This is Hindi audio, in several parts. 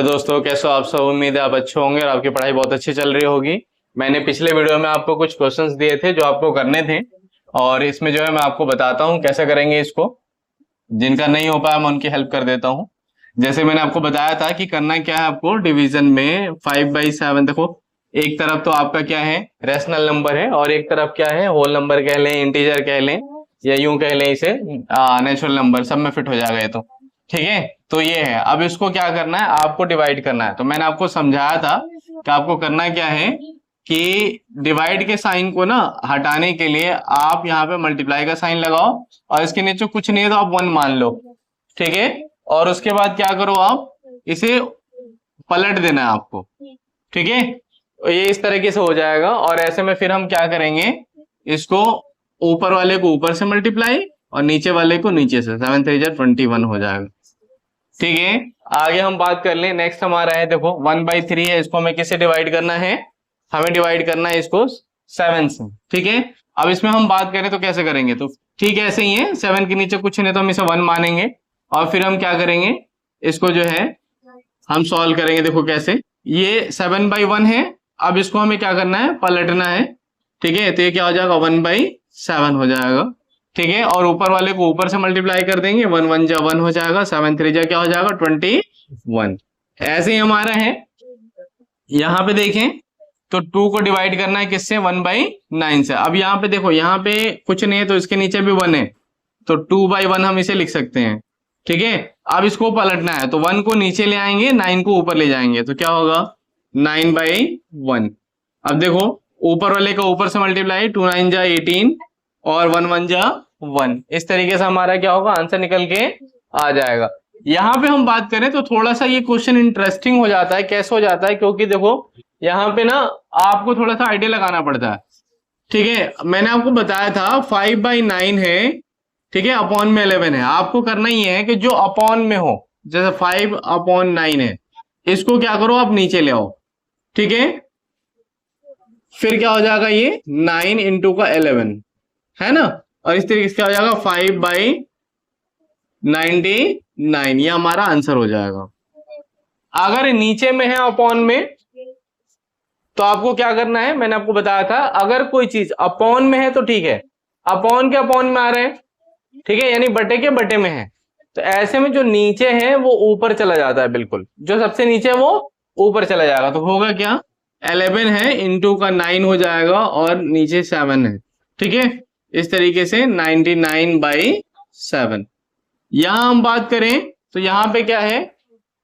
दोस्तों कैसे हो आप सब। उम्मीद है आप अच्छे होंगे और आपकी पढ़ाई बहुत अच्छी चल रही होगी। मैंने पिछले वीडियो में आपको कुछ क्वेश्चंस दिए थे जो आपको करने थे, और इसमें जो है मैं आपको बताता हूँ कैसे करेंगे इसको। जिनका नहीं हो पाया मैं उनकी हेल्प कर देता हूँ। जैसे मैंने आपको बताया था कि करना क्या है आपको डिवीजन में 5/7। देखो, एक तरफ तो आपका क्या है, रेशनल नंबर है, और एक तरफ क्या है, होल नंबर कह लें, इंटीजर कह लें, या यूं कह लें इसे नेचुरल नंबर, सब में फिट हो जाएगा ये तो। ठीक है, तो ये है। अब इसको क्या करना है, आपको डिवाइड करना है। तो मैंने आपको समझाया था कि आपको करना क्या है कि डिवाइड के साइन को ना हटाने के लिए आप यहाँ पे मल्टीप्लाई का साइन लगाओ, और इसके नीचे कुछ नहीं है तो आप 1 मान लो। ठीक है, और उसके बाद क्या करो, आप इसे पलट देना है आपको। ठीक है, तो ये इस तरीके से हो जाएगा। और ऐसे में फिर हम क्या करेंगे, इसको ऊपर वाले को ऊपर से मल्टीप्लाई और नीचे वाले को नीचे से, 7 3 जा 21 हो जाएगा। ठीक है, आगे हम बात कर लें। नेक्स्ट हमारा है, देखो 1/3 है, इसको हमें किससे डिवाइड करना है, हमें डिवाइड करना है इसको 7 से। ठीक है, अब इसमें हम बात करें तो कैसे करेंगे, तो ठीक है ऐसे ही है, 7 के नीचे कुछ नहीं तो हम इसे 1 मानेंगे, और फिर हम क्या करेंगे, इसको जो है हम सॉल्व करेंगे। देखो कैसे, ये 7/1 है, अब इसको हमें क्या करना है, पलटना है। ठीक है, तो ये क्या हो जाएगा, 1/7 हो जाएगा। ठीक है, और ऊपर वाले को ऊपर से मल्टीप्लाई कर देंगे, 1 1 जा 1 हो जाएगा, 7 3 जा क्या हो जाएगा, 21। ऐसे ही हमारा है, यहाँ पे देखें तो 2 को डिवाइड करना है किससे, 1/9 से। अब यहाँ पे देखो, यहाँ पे कुछ नहीं है तो इसके नीचे भी 1 है, तो 2/1 हम इसे लिख सकते हैं। ठीक है, अब इसको पलटना है तो 1 को नीचे ले आएंगे, 9 को ऊपर ले जाएंगे, तो क्या होगा, 9/1। अब देखो, ऊपर वाले का ऊपर से मल्टीप्लाई, 2 9 जा 18 और 1 1 जा 1। इस तरीके से हमारा क्या होगा, आंसर निकल के आ जाएगा। यहाँ पे हम बात करें तो थोड़ा सा ये क्वेश्चन इंटरेस्टिंग हो जाता है। कैसे हो जाता है, क्योंकि देखो यहाँ पे ना आपको थोड़ा सा आइडिया लगाना पड़ता है। ठीक है, मैंने आपको बताया था 5/9 है, ठीक है, अपॉन में 11 है। आपको करना ही है कि जो अपॉन में हो, जैसे 5/9 है, इसको क्या करो, आप नीचे ले आओ। ठीक है, फिर क्या हो जाएगा, ये 9 इंटू का 11 है ना, और इस तरीके से क्या हो जाएगा, 5/99, ये हमारा आंसर हो जाएगा। अगर नीचे में है अपॉन में, तो आपको क्या करना है, मैंने आपको बताया था, अगर कोई चीज अपॉन में है तो ठीक है, अपॉन के अपॉन में आ रहे हैं, ठीक है, यानी बटे के बटे में है, तो ऐसे में जो नीचे है वो ऊपर चला जाता है, बिल्कुल जो सबसे नीचे है वो ऊपर चला जाएगा। तो होगा क्या, 11 है इंटू का 9 हो जाएगा, और नीचे 7 है। ठीक है, इस तरीके से 99/7। यहां हम बात करें तो यहाँ पे क्या है,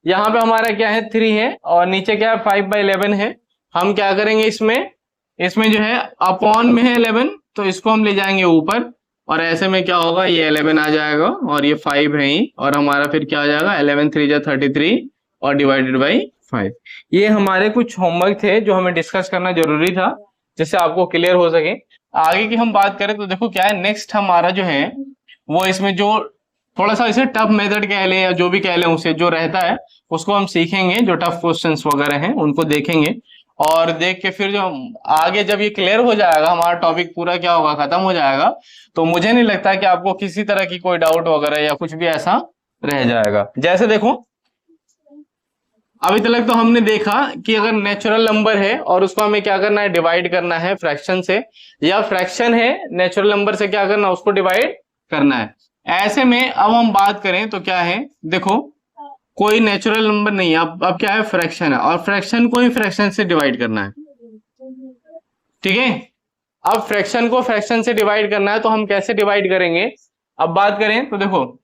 यहाँ पे हमारा क्या है, 3 है, और नीचे क्या है, 5/11 है। हम क्या करेंगे, इसमें इसमें जो है अपॉन में है 11, तो इसको हम ले जाएंगे ऊपर, और ऐसे में क्या होगा, ये 11 आ जाएगा, और ये 5 है ही, और हमारा फिर क्या आ जाएगा, 11 3 जा 33 और डिवाइडेड बाई 5। ये हमारे कुछ होमवर्क थे जो हमें डिस्कस करना जरूरी था, जिससे आपको क्लियर हो सके। आगे की हम बात करें तो देखो क्या है, नेक्स्ट हमारा जो है वो इसमें जो थोड़ा सा इसे टफ मेथड कह लें या जो भी कह लें, उसे जो रहता है उसको हम सीखेंगे, जो टफ क्वेश्चंस वगैरह हैं उनको देखेंगे, और देख के फिर जो आगे जब ये क्लियर हो जाएगा, हमारा टॉपिक पूरा क्या होगा, खत्म हो जाएगा, तो मुझे नहीं लगता कि आपको किसी तरह की कोई डाउट वगैरह या कुछ भी ऐसा रह जाएगा। जैसे देखो, अभी तक तो हमने देखा कि अगर नेचुरल नंबर है और उसको हमें क्या करना है, डिवाइड करना है फ्रैक्शन से, या फ्रैक्शन है नेचुरल नंबर से क्या करना, उसको डिवाइड करना है। ऐसे में अब हम बात करें तो क्या है, देखो कोई नेचुरल नंबर नहीं है, अब क्या है, फ्रैक्शन है, और फ्रैक्शन को ही फ्रैक्शन से डिवाइड करना है। ठीक है, अब फ्रैक्शन को फ्रैक्शन से डिवाइड करना है, तो हम कैसे डिवाइड करेंगे। अब बात करें तो देखो,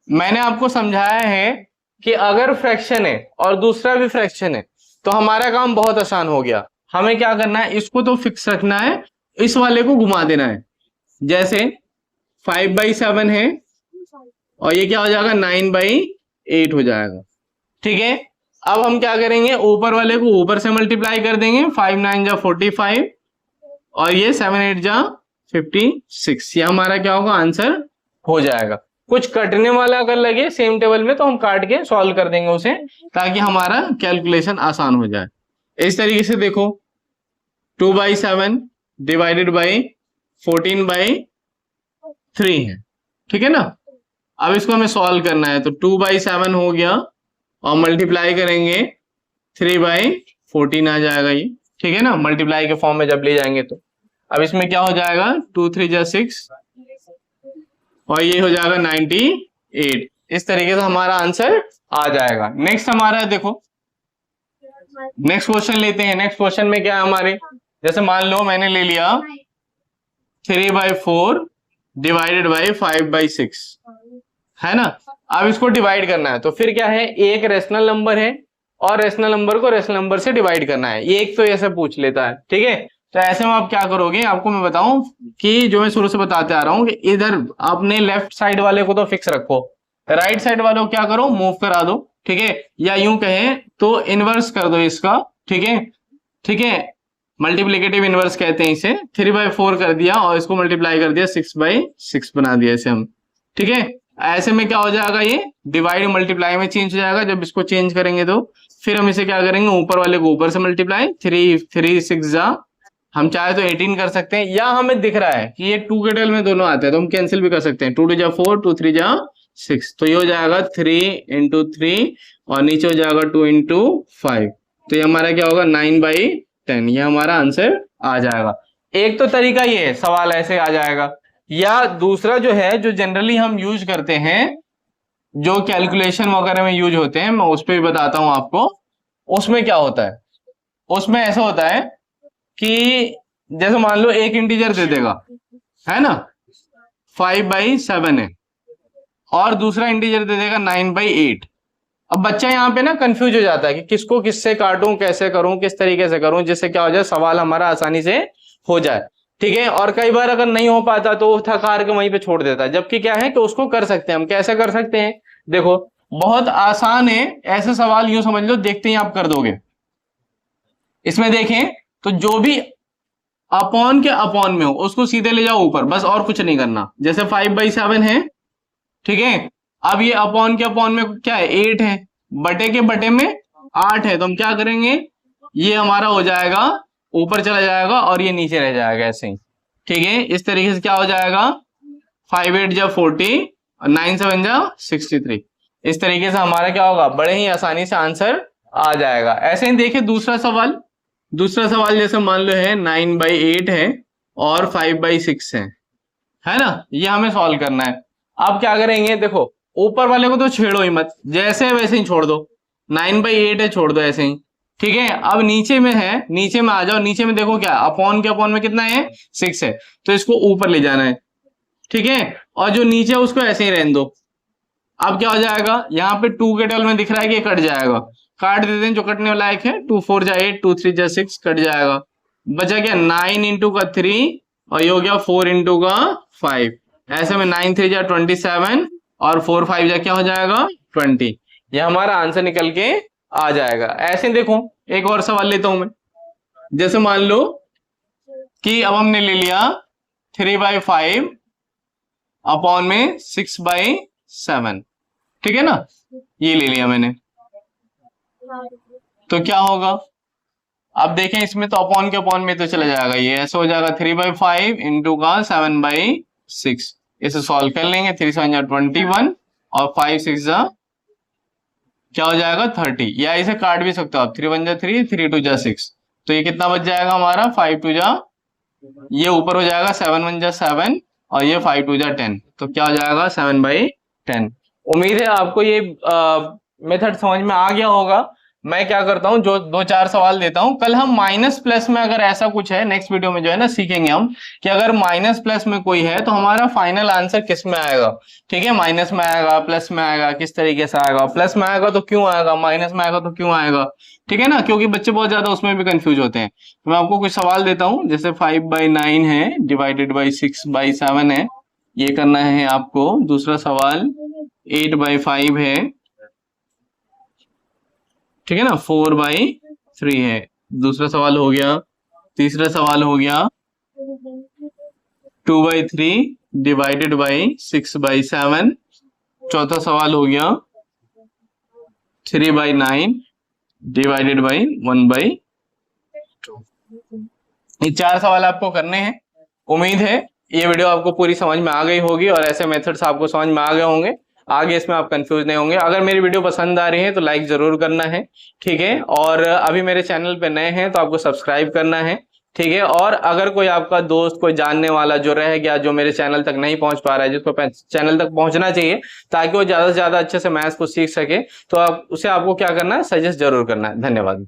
मैंने आपको समझाया है कि अगर फ्रैक्शन है और दूसरा भी फ्रैक्शन है तो हमारा काम बहुत आसान हो गया। हमें क्या करना है, इसको तो फिक्स रखना है, इस वाले को घुमा देना है। जैसे 5/7 है, और ये क्या हो जाएगा, 9/8 हो जाएगा। ठीक है, अब हम क्या करेंगे, ऊपर वाले को ऊपर से मल्टीप्लाई कर देंगे, 5 9 जा 45, और ये 7 8 जा 56। ये हमारा क्या होगा, आंसर हो जाएगा। कुछ कटने वाला अगर लगे सेम टेबल में तो हम काट के सॉल्व कर देंगे उसे, ताकि हमारा कैलकुलेशन आसान हो जाए। इस तरीके से देखो, 2/7 डिवाइडेड बाई 14/3 है, ठीक है ना। अब इसको हमें सॉल्व करना है, तो 2/7 हो गया, और मल्टीप्लाई करेंगे 3/14 आ जाएगा ये, ठीक है ना, मल्टीप्लाई के फॉर्म में जब ले जाएंगे तो। अब इसमें क्या हो जाएगा, 2 3 जा 6 और ये हो जाएगा 98। इस तरीके से हमारा आंसर आ जाएगा। नेक्स्ट हमारा देखो, नेक्स्ट क्वेश्चन लेते हैं। नेक्स्ट क्वेश्चन में क्या है हमारे, जैसे मान लो मैंने ले लिया 3/4 डिवाइडेड बाई 5/6, है ना। अब इसको डिवाइड करना है तो फिर क्या है, एक रेशनल नंबर है और रेशनल नंबर को रेशनल नंबर से डिवाइड करना है। एक तो ऐसे पूछ लेता है, ठीक है। तो ऐसे में आप क्या करोगे, आपको मैं बताऊं कि जो मैं शुरू से बताते आ रहा हूं कि इधर आपने लेफ्ट साइड वाले को तो फिक्स रखो, राइट साइड वाले को क्या करो, मूव करा दो, ठीक है। या यूं कहें तो इनवर्स कर दो इसका, ठीक है, ठीक है। मल्टीप्लिकेटिव इनवर्स कहते हैं इसे। 3/4 कर दिया और इसको मल्टीप्लाई कर दिया 6/6 बना दिया इसे हम, ठीक है। ऐसे में क्या हो जाएगा, ये डिवाइड मल्टीप्लाई में चेंज हो जाएगा। जब इसको चेंज करेंगे तो फिर हम इसे क्या करेंगे, ऊपर वाले को ऊपर से मल्टीप्लाई, 3 6 जा, हम चाहे तो 18 कर सकते हैं, या हमें दिख रहा है कि ये 2 के टेल में दोनों आते हैं तो हम कैंसिल भी कर सकते हैं। 2 2 जा 4, 2 3 जा 6, तो ये हो जाएगा 3 × 3 और नीचे हो जाएगा 2 × 5, तो ये हमारा क्या होगा 9/10। ये हमारा आंसर आ जाएगा। एक तो तरीका ये है, सवाल ऐसे आ जाएगा। या दूसरा जो है, जो जनरली हम यूज करते हैं, जो कैलकुलेशन वगैरह में यूज होते हैं, मैं उस पर भी बताता हूं आपको। उसमें क्या होता है, उसमें ऐसा होता है कि जैसे मान लो एक इंटीजर दे देगा, है ना, 5/7 है, और दूसरा इंटीजर दे देगा 9/8। अब बच्चा यहाँ पे ना कंफ्यूज हो जाता है कि किसको किससे काटूं, कैसे करूं, किस तरीके से करूं, जिससे क्या हो जाए, सवाल हमारा आसानी से हो जाए, ठीक है। और कई बार अगर नहीं हो पाता तो थक हार के वहीं पे छोड़ देता है। जबकि क्या है कि उसको कर सकते हैं हम। कैसे कर सकते हैं, देखो बहुत आसान है। ऐसे सवाल यूं समझ लो, देखते ही आप कर दोगे। इसमें देखें तो जो भी अपॉन के अपॉन में हो उसको सीधे ले जाओ ऊपर, बस और कुछ नहीं करना। जैसे 5/7 है, ठीक है। अब ये अपॉन के अपॉन में क्या है, 8 है, बटे के बटे में 8 है, तो हम क्या करेंगे, ये हमारा हो जाएगा ऊपर चला जाएगा और ये नीचे रह जाएगा ऐसे ही, ठीक है। इस तरीके से क्या हो जाएगा, 5 8 जा 40 और 9 7 जा 63। इस तरीके से हमारा क्या होगा, बड़े ही आसानी से आंसर आ जाएगा। ऐसे ही देखिए दूसरा सवाल। दूसरा सवाल जैसे मान लो है 9/8 है और 5/6 है ना। ये हमें सॉल्व करना है। अब क्या करेंगे, देखो ऊपर वाले को तो छेड़ो ही मत, जैसे वैसे ही छोड़ दो। 9/8 है, छोड़ दो ऐसे ही, ठीक है। अब नीचे में है, नीचे में आ जाओ। नीचे में देखो क्या, अपॉन के अपॉन में कितना है, 6 है, तो इसको ऊपर ले जाना है, ठीक है। और जो नीचे है उसको ऐसे ही रहने दो। अब क्या हो जाएगा, यहाँ पे 2 के टेबल में दिख रहा है कि कट जाएगा, काट देते हैं जो कटने वाला एक है। 2 4 जा 8, 2 3 जा 6, कट जाएगा। बचा क्या, 9 × का 3 और ये हो गया 4 × का 5। ऐसे में 9 3 जा 27 और 4 5 जा क्या हो जाएगा, 20। ये हमारा आंसर निकल के आ जाएगा। ऐसे देखो एक और सवाल लेता हूं मैं। जैसे मान लो कि अब हमने ले लिया 3/5 अपॉन में 6/7, ठीक है ना, ये ले लिया मैंने। तो क्या होगा, अब देखें इसमें तो अपॉन के अपॉन में तो चला जाएगा, ये ऐसे हो जाएगा 3/5 × का 7/6। इसे सॉल्व कर लेंगे। 3 7 जा 21 और 5 6 जा क्या हो जाएगा, 30। या इसे काट भी सकते हो आप, 3 1 जा 3, 3 2 जा 6, तो ये कितना बच जाएगा हमारा, 5 2 जा, ये ऊपर हो जाएगा 7 1 जा 7 और ये 5 2 जा 10, तो क्या हो जाएगा 7/10। उम्मीद है आपको ये मेथड समझ में आ गया होगा। मैं क्या करता हूँ, जो 2 4 सवाल देता हूँ। कल हम माइनस प्लस में अगर ऐसा कुछ है, नेक्स्ट वीडियो में जो है ना सीखेंगे हम कि अगर माइनस प्लस में कोई है तो हमारा फाइनल आंसर किस में आएगा, ठीक है। माइनस में आएगा, प्लस में आएगा, किस तरीके से आएगा, प्लस में आएगा तो क्यों आएगा, माइनस में आएगा तो क्यों आएगा, ठीक है ना, क्योंकि बच्चे बहुत ज्यादा उसमें भी कंफ्यूज होते हैं। तो मैं आपको कुछ सवाल देता हूँ। जैसे 5/9 है डिवाइडेड बाई 6/7 है, ये करना है आपको। दूसरा सवाल 8/5 है, ठीक है ना, 4/3 है। दूसरा सवाल हो गया। तीसरा सवाल हो गया 2/3 डिवाइडेड बाई 6/7। चौथा सवाल हो गया 3/9 डिवाइडेड बाई 1/2। ये 4 सवाल आपको करने हैं। उम्मीद है ये वीडियो आपको पूरी समझ में आ गई होगी और ऐसे मेथड्स आपको समझ में आ गए होंगे। आगे इसमें आप कंफ्यूज नहीं होंगे। अगर मेरी वीडियो पसंद आ रही है तो लाइक जरूर करना है, ठीक है। और अभी मेरे चैनल पे नए हैं तो आपको सब्सक्राइब करना है, ठीक है। और अगर कोई आपका दोस्त, कोई जानने वाला जो रह गया, जो मेरे चैनल तक नहीं पहुंच पा रहा है, जिसको चैनल तक पहुंचना चाहिए ताकि वो ज्यादा से ज्यादा अच्छे से मैथ्स को सीख सके, तो आप उसे आपको क्या करना है, सजेस्ट जरूर करना है। धन्यवाद।